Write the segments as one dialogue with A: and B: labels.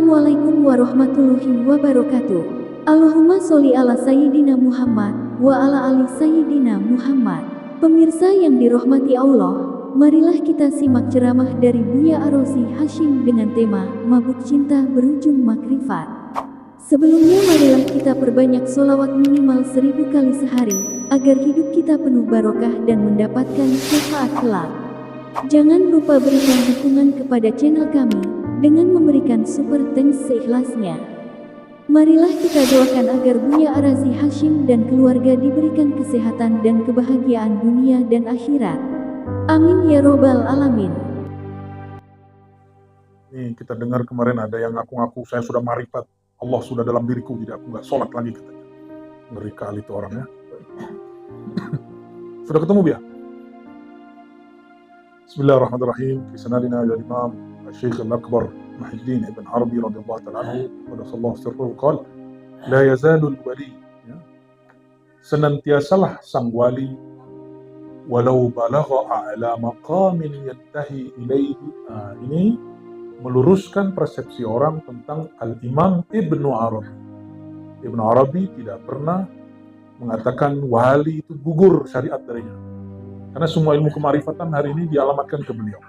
A: Assalamualaikum warahmatullahi wabarakatuh. Allahumma sholli ala Sayyidina Muhammad wa ala ali Sayyidina Muhammad. Pemirsa yang dirahmati Allah, marilah kita simak ceramah dari Buya Arozi Hashim dengan tema Mabuk Cinta Berujung Makrifat. Sebelumnya marilah kita perbanyak sholawat minimal 1000 kali sehari, agar hidup kita penuh barokah dan mendapatkan syafaat kelak. Jangan lupa berikan dukungan kepada channel kami dengan memberikan super thanks seikhlasnya. Marilah kita doakan agar Buya Arozi Hashim dan keluarga diberikan kesehatan dan kebahagiaan dunia dan akhirat. Amin ya robbal alamin.
B: Nih kita dengar kemarin ada yang ngaku-ngaku saya sudah marifat, Allah sudah dalam diriku, jadi aku nggak sholat lagi katanya. Ngeri kali itu orangnya. Sudah ketemu Bia? Bismillahirrahmanirrahim. Kisanalina ya Imam Syekh Al-Akbar Muhyiddin Ibn Arabi radhiyallahu ta'ala anhu wa sallallahu sirruhu qala la yazalul wali, ya, senantiasalah sang wali walau balagha a'la maqamin yantahi ilaihi. Ini meluruskan persepsi orang tentang Al-Imam Ibnu Arabi. Ibnu Arabi tidak pernah mengatakan wali itu gugur syariat darinya, karena semua ilmu kemarifatan hari ini dialamatkan ke beliau.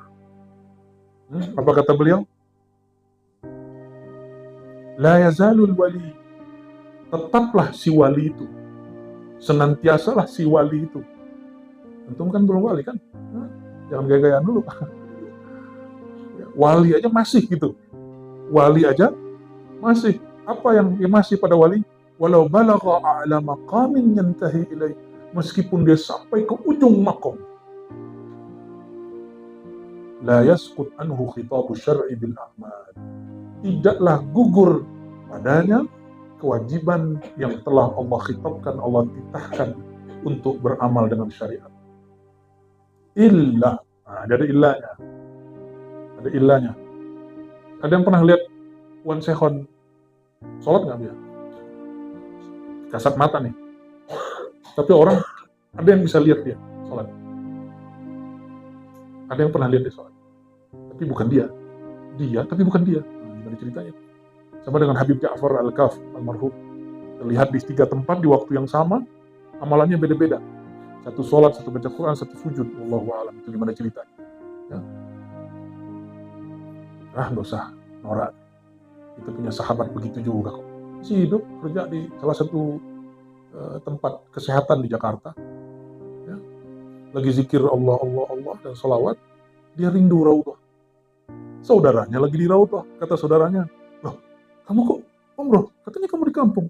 B: Apa kata beliau? La yazalul wali, tetaplah si wali itu, senantiasalah si wali itu. Antum kan belum wali kan? Jangan gaya-gayaan dulu. Wali aja masih gitu. Wali aja masih. Apa yang masih pada wali? Walau balagha a'la maqamin yantahi ilaih, meskipun dia sampai ke ujung maqam. La yasqut anhu khitabu syar'i bil a'mal, tidaklah gugur padanya kewajiban yang telah Allah khitabkan, Allah titahkan untuk beramal dengan syariat. Illa, ada illanya. Ada illanya. Ada yang pernah lihat Wan Sehon sholat nggak dia? Kasat mata nih. Tapi orang, ada yang bisa lihat dia sholat. Ada yang pernah lihat dia sholat. Tapi bukan dia. Dia, tapi bukan dia. Gimana ceritanya? Sama dengan Habib Ja'far Al-Kaf, almarhum. Terlihat di 3 tempat di waktu yang sama, amalannya beda-beda. Satu sholat, satu baca Quran, satu sujud. Wallahu a'lam. Itu gimana ceritanya? Ya. Nggak usah norak. Kita punya sahabat begitu juga kok. Masih hidup, kerja di salah satu tempat kesehatan di Jakarta. Ya. Lagi zikir Allah, Allah, Allah, dan sholawat. Dia rindu raudhah. Saudaranya lagi di raudhah. Kata saudaranya, loh, kamu kok umroh? Katanya kamu di kampung.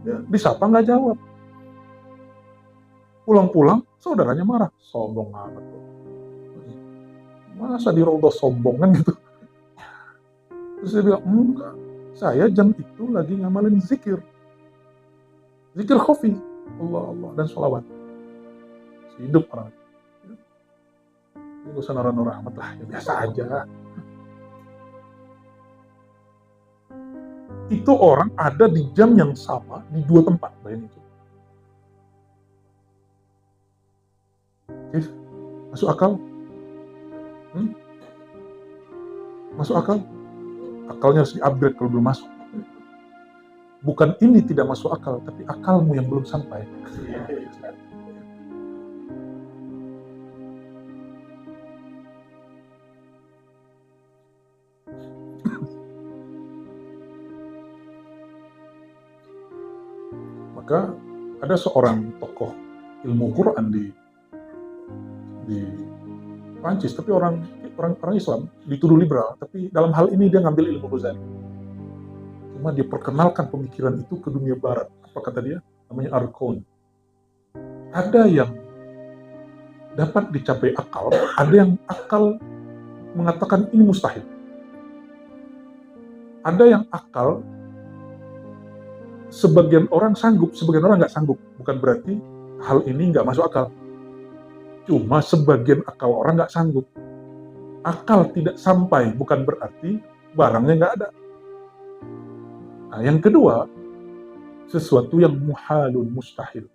B: Ya, disapa nggak jawab. Pulang-pulang, saudaranya marah. Sombong amat. Masa di raudhah sombong kan gitu. Terus dia bilang, enggak. Saya jam itu lagi ngamalin zikir. Zikir khafi. Allah, Allah, dan sholawat. Hidup orang. Ini usah norak-norak amat lah, ya biasa aja. Itu orang ada di jam yang sama di 2 tempat, bayangin itu. Masuk akal? Masuk akal? Akalnya harus di-upgrade kalau belum masuk. Bukan ini tidak masuk akal, tapi akalmu yang belum sampai. Maka ada seorang tokoh ilmu Quran di Prancis, tapi orang Islam, dituduh liberal, tapi dalam hal ini dia ngambil ilmu Ghazali. Cuma dia perkenalkan pemikiran itu ke dunia barat. Apa kata dia? Namanya Arkon. Ada yang dapat dicapai akal, ada yang akal mengatakan ini mustahil. Ada yang akal sebagian orang sanggup, sebagian orang nggak sanggup. Bukan berarti hal ini nggak masuk akal. Cuma sebagian akal orang nggak sanggup. Akal tidak sampai bukan berarti barangnya nggak ada. Nah, yang kedua, sesuatu yang muhalun, mustahil.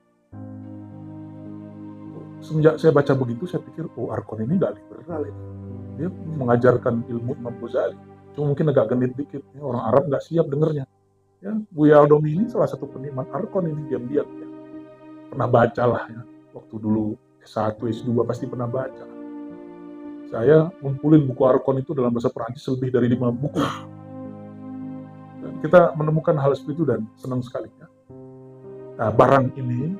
B: Semenjak saya baca begitu, saya pikir, oh Arkon ini nggak liberal ini. Dia mengajarkan ilmu Imam Ghazali. Cuma mungkin agak genit dikit. Ya, orang Arab nggak siap dengernya. Ya, Buya Aldomi ini salah satu penikmat Arkon ini diam-diam. Ya. Pernah baca lah ya. Waktu dulu S1, S2 pasti pernah baca. Saya ngumpulin buku Arkon itu dalam bahasa Perancis lebih dari 5 buku. Dan kita menemukan hal seperti itu dan senang sekali. Ya. Nah, barang ini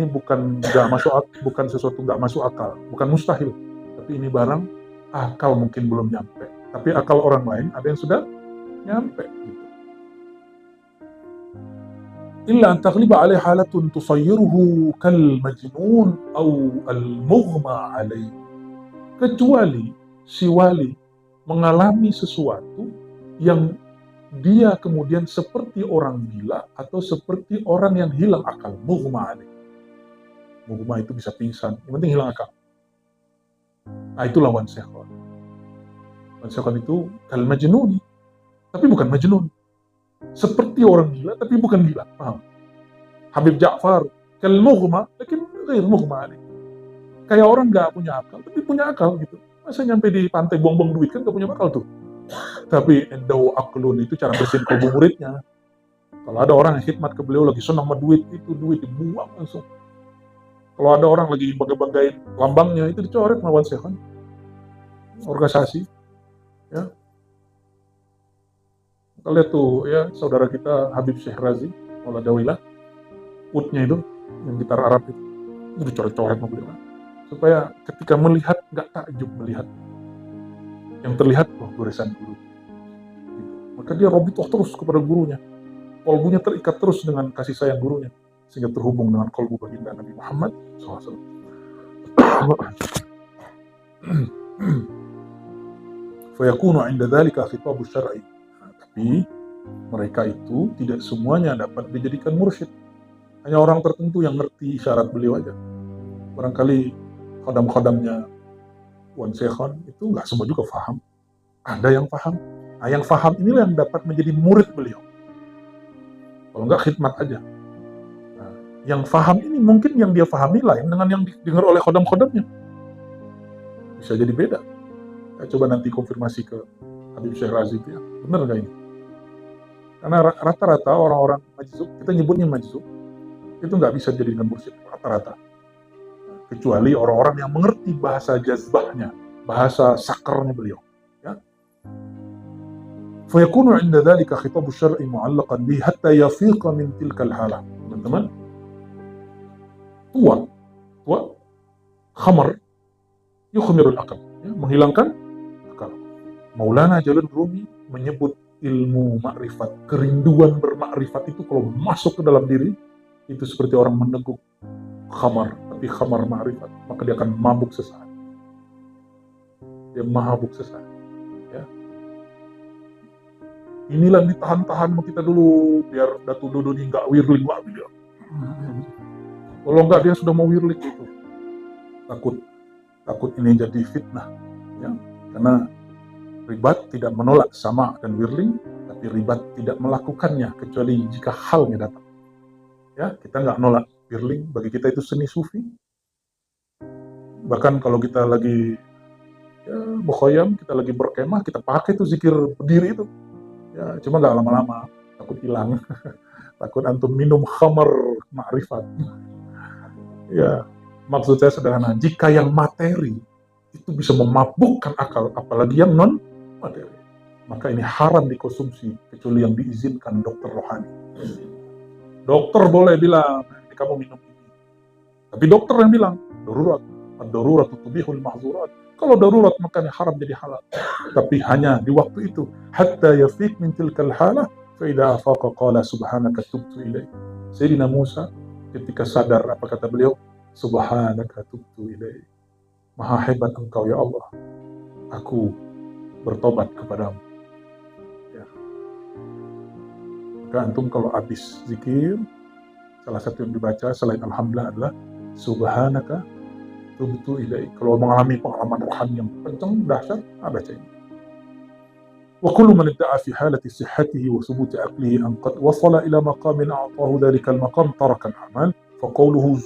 B: bukan nggak masuk, bukan sesuatu nggak masuk akal, bukan mustahil. Tapi ini barang akal mungkin belum nyampe. Tapi akal orang lain ada yang sudah nyampe. Gitu. Illa an taghliba alaihi halatun tusayyiruhu kal majnun atau al mughma alaihi. Kecuali si wali mengalami sesuatu yang dia kemudian seperti orang gila atau seperti orang yang hilang akal. Mughma alaihi. Mughma itu bisa pingsan, yang penting hilang akal. Nah, itulah wan sekhon. Wan sekhon itu kal majnun, tapi bukan majnun. Seperti orang gila, tapi bukan gila. Paham? Habib Ja'far, kal mughma, tapi ghair mughma alaih. Kayak orang nggak punya akal, tapi punya akal gitu. Masa nyampe di pantai buang-buang duit kan nggak punya akal tuh. Tapi endau aklun itu cara bersihin kalbu muridnya. Kalau ada orang yang khidmat ke beliau lagi senang sama duit, itu duit dibuang langsung. Kalau ada orang lagi bangga-banggain lambangnya, itu dicoret sama wan sekhon. Organisasi, ya. Kita lihat tuh ya saudara kita Habib Syekh Razi Maula Dawilah, utnya itu yang gitar Arab itu dicoret-coret sama beliau supaya ketika melihat nggak takjub melihat yang terlihat goresan guru gitu. Maka dia robitoh terus kepada gurunya, kolbunya terikat terus dengan kasih sayang gurunya sehingga terhubung dengan kolbu baginda Nabi Muhammad SAW. Fayakunu 'inda dzalika khitabu syar'i. Tapi mereka itu tidak semuanya dapat dijadikan mursyid. Hanya orang tertentu yang ngerti syarat beliau aja. Barangkali khodam-khodamnya wan sekhon itu nggak semua juga paham. Ada yang paham. Nah, yang paham inilah yang dapat menjadi murid beliau. Kalau nggak khidmat aja. Nah, yang paham ini mungkin yang dia pahami lain dengan yang didengar oleh khodam-khodamnya. Bisa jadi beda. Saya coba nanti konfirmasi ke Habib Syekh Razi itu ya. Benar nggak ini? Karena rata-rata orang-orang majzub, kita nyebutnya majzub, itu nggak bisa dijadikan mursyid rata-rata. Kecuali orang-orang yang mengerti bahasa jazbahnya, bahasa sakarnya beliau. Ya. Fayakunu 'inda dzalika khitabu syar'i mu'allaqan bihi hatta yafiqa min tilkal halah. Teman-teman, tua, khamar, yukhmirul akal, ya, menghilangkan akal. Maulana Jalal Rumi menyebut ilmu makrifat, kerinduan bermakrifat itu kalau masuk ke dalam diri, itu seperti orang meneguk khamar, tapi khamar makrifat, maka dia akan mabuk sesaat. Dia mabuk sesaat. Ya. Inilah yang ditahan-tahan sama kita dulu, biar Datu Dodo ini nggak wirling lagi dia. Kalau nggak dia sudah mau wirling itu. Takut ini jadi fitnah. Ya. Karena ribat tidak menolak sama dan wirling, tapi ribat tidak melakukannya kecuali jika halnya datang. Ya, kita nggak nolak wirling, bagi kita itu seni sufi. Bahkan kalau kita lagi ya, bukhoyam, kita lagi berkemah, kita pakai tuh zikir berdiri itu. Ya, cuma nggak lama-lama, takut hilang. Takut antum minum khamar ma'rifat. Ya, maksud saya sederhana, jika yang materi itu bisa memabukkan akal, apalagi yang non materi, maka ini haram dikonsumsi kecuali yang diizinkan dokter rohani. Dokter boleh bilang kamu minum ini, tapi dokter yang bilang darurat, ad-darurat tubihul mahzurat. Kalau darurat makanya haram jadi halal, tapi hanya di waktu itu. Hatta yafiq min tilkal halah fa idza afaqa qala subhanaka tubtu ilaik. Sayyidina Musa ketika sadar, apa kata beliau? Subhanaka tubtu ilaik. Maha hebat engkau ya Allah, aku bertobat kepadamu. Ya. Maka antum kalau habis zikir, salah satu yang dibaca selain alhamdulillah adalah subhanaka tubtu ilaik. Kalau mengalami pengalaman rohani yang kencang, dahsyat, baca ini. Wa kullu man idda'a fi halati sihhatihi wa thubuti aqlihi an qad wasala ila maqamin a'tahu dhalika al-maqam taraka al-a'mal fa qawluhu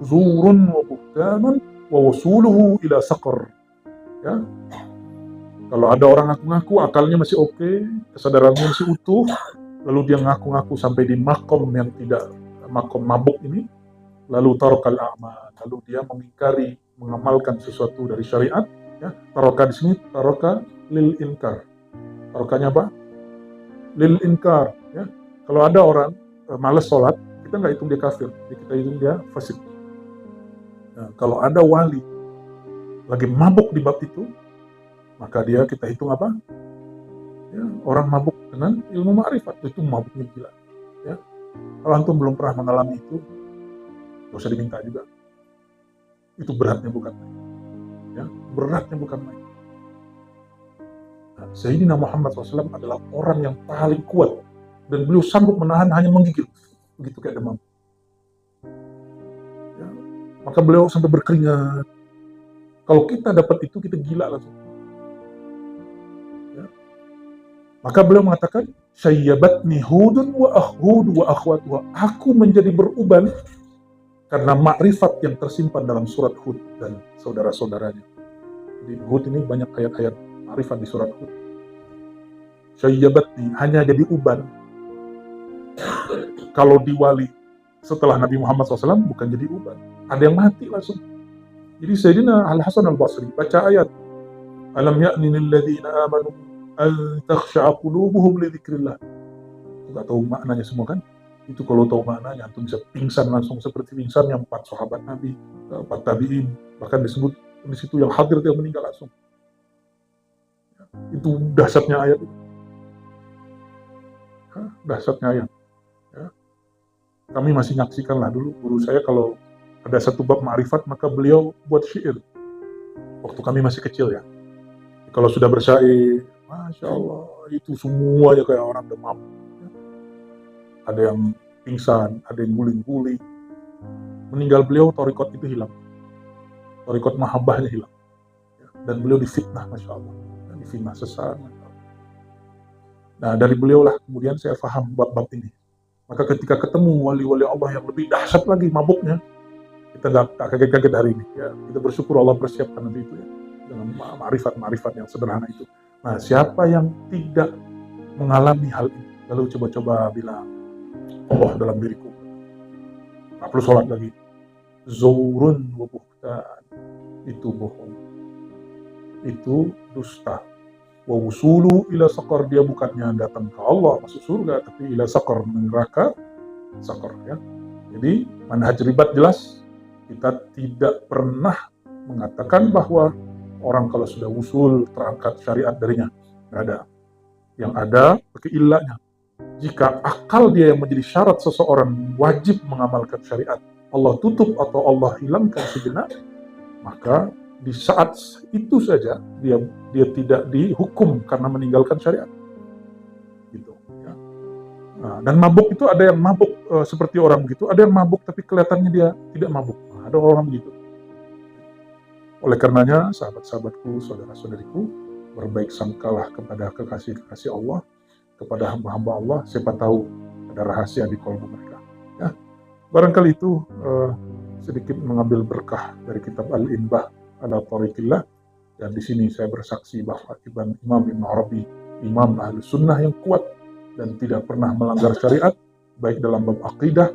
B: zurun wa buhtanun wa wusuluhu ila saqar. Ya. Kalau ada orang ngaku-ngaku akalnya masih oke, kesadarannya masih utuh, lalu dia ngaku-ngaku sampai di makom yang tidak makom mabuk ini, lalu tarokal a'mal, lalu dia mengingkari, mengamalkan sesuatu dari syariat, ya. Taroka di sini taroka lil inkar. Tarokanya apa? Lil inkar, ya. Kalau ada orang malas sholat, kita nggak hitung dia kafir, kita hitung dia fasik. Nah, kalau ada wali lagi mabuk di bab itu, maka dia kita hitung apa? Ya, orang mabuk dengan ilmu ma'rifat, itu mabuknya gila. Ya. Kalau antum belum pernah mengalami itu, gak usah diminta juga. Itu beratnya bukan main. Ya, beratnya bukan main. Nah, Sayyidina Muhammad SAW adalah orang yang paling kuat dan beliau sanggup menahan hanya menggigil, begitu kayak demam. Ya, maka beliau sampai berkeringat. Kalau kita dapat itu, kita gila langsung. Ya. Maka beliau mengatakan, Syayyabatni hudun wa akhud wa akhwatuha. Aku menjadi beruban karena makrifat yang tersimpan dalam surat Hud dan saudara-saudaranya. Di Hud ini banyak ayat-ayat makrifat di surat Hud. Syayyabatni, hanya jadi uban. Kalau di wali setelah Nabi Muhammad SAW bukan jadi uban. Ada yang mati langsung. Jadi Sayyidina Al-Hasan Al-Basri baca ayat, Alam ya'ni lilladzina amanu an takhsha'a qulubuhum li dzikrillah. Enggak tahu maknanya semua kan? Itu kalau tahu maknanya antum bisa pingsan langsung seperti pingsannya 4 sahabat Nabi, 4 tabi'in, bahkan disebut di situ yang hadir dia meninggal langsung. Itu dahsyatnya ayat itu. Dahsyatnya ayat. Ya. Kami masih nyaksikan lah dulu guru saya kalau ada satu bab ma'rifat maka beliau buat syair. Waktu kami masih kecil ya. Kalau sudah bersyair, Masya Allah, itu semuanya kayak orang demam. Ada yang pingsan, ada yang guling-guling. Meninggal beliau, torikot itu hilang. Torikot mahabbahnya hilang. Dan beliau difitnah, Masya Allah. Difitnah sesat. Nah, dari beliau lah kemudian saya paham bab-bab ini. Maka ketika ketemu wali-wali Allah yang lebih dahsyat lagi mabuknya, kita nggak kaget-kaget hari ini. Ya, kita bersyukur Allah persiapkan nanti itu ya. Dengan ma'rifat-ma'rifat yang sederhana itu. Nah, siapa yang tidak mengalami hal ini, lalu coba-coba bilang, Allah dalam diriku, tak perlu sholat lagi, Zawrun wa buhtan, itu bohong, itu dusta. Wa wusulu ila saqar, dia bukannya datang ke Allah masuk surga, tapi ila saqar, neraka saqar ya. Jadi manhaj ribat jelas, kita tidak pernah mengatakan bahwa orang kalau sudah usul terangkat syariat darinya, nggak ada. Yang ada pakai ilahnya. Jika akal dia yang menjadi syarat seseorang wajib mengamalkan syariat, Allah tutup atau Allah hilangkan sejenak, maka di saat itu saja dia tidak dihukum karena meninggalkan syariat. Gitu. Ya. Nah, dan mabuk itu ada yang mabuk seperti orang begitu, ada yang mabuk tapi kelihatannya dia tidak mabuk. Nah, ada orang begitu. Oleh karenanya, sahabat-sahabatku, saudara-saudariku, berbaik sangkalah kepada kekasih-kekasih Allah, kepada hamba-hamba Allah, siapa tahu ada rahasia di kalbu mereka. Ya. Barangkali itu sedikit mengambil berkah dari kitab Al-Inbah ala Tariqillah, dan di sini saya bersaksi bahwa Imam Ibn Arabi, Imam Ahlus Sunnah yang kuat dan tidak pernah melanggar syariat, baik dalam bab akidah,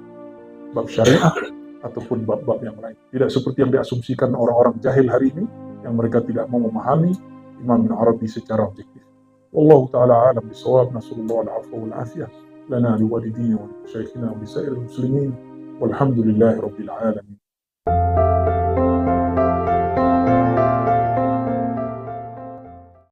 B: bab syariah, ataupun bab-bab yang lain. Tidak seperti yang diasumsikan orang-orang jahil hari ini, yang mereka tidak mau memahami Imam Ibn Arabi secara objektif. Wallahu ta'ala alam bisawab, nasallallahu al-afwa wal-afiyah lana liwalidina wa li masyayikhina wa li sairil muslimin walhamdulillahi rabbil alamin.